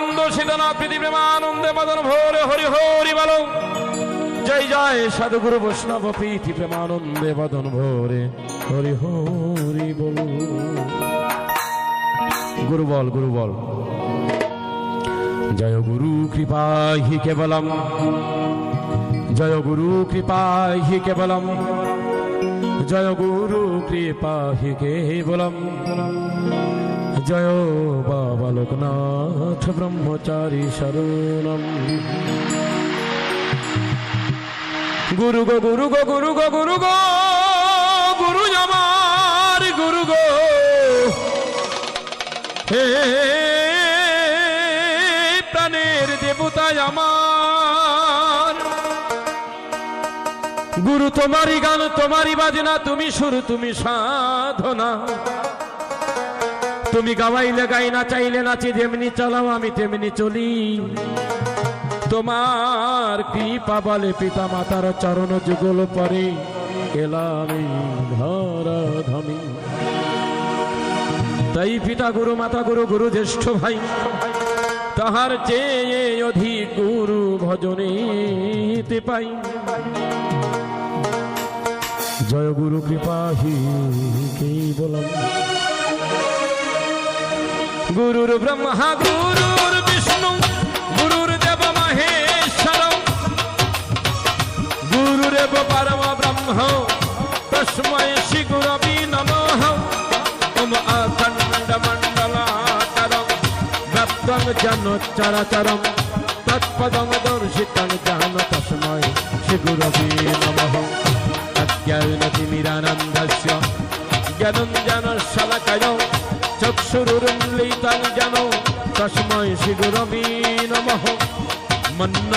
বিন্দু শীতনা প্রীতি প্রেমানন্দে বদন ভোরে হরি হরি বলো। জয় জয় সাধুগুরু বৈষ্ণব প্রীতি প্রেমানন্দে বদন ভোরে হরি হরি বল। গুরু বল, গুরু বল। জয় গুরু কৃপা হি কেবলম, জয় গুরু কৃপা হি কেবলম, জয় গুরু কৃপা হি কেবলম। জয় বাবা লোকনাথ ব্রহ্মচারী শরণম। গুরু গো গুরু গো গুরু গো গুরু গো, গুরু আমার গুরু গো। হে প্রাণের দেবতা আমার, গুরু তোমারই গান তোমারই বাজনা, তুমি সুর তুমি সাধনা। তুমি গাওয়াইলে গাই, না চাইলে নাচি, যেমনি চালাও আমি তেমনি চলি। তোমার কৃপা বলে পিতা মাতার চরণ যুগল পরে এলাম ধরা ধামি। তাই পিতা গুরু মাতা গুরু গুরু জ্যেষ্ঠ ভাই, তাহার চেয়ে অধিক গুরু ভজনেতে পাই। জয় গুরু কৃপা হি কেবলম। গুরুর ব্রহ্মা গুরুর বিষ্ণু গুরুর দেব মহেশ্বর, গুরুরেব পরম ব্রহ্ম তস্मै শ্রী গুরবে নমঃ। ওম অখণ্ড মণ্ডলাকারং ব্যাপ্তং যেন চরাচরং তৎপদং দর্শিতং যেন তস্मै শ্রী গুরবে নমঃ। অজ্ঞানতিমিরানন্দস্য জ্ঞানঞ্জন শলাকায় চক্ষুরুন্মিলিतं যেন তস্मै শ্রী গুরবে নমঃ। মন্ন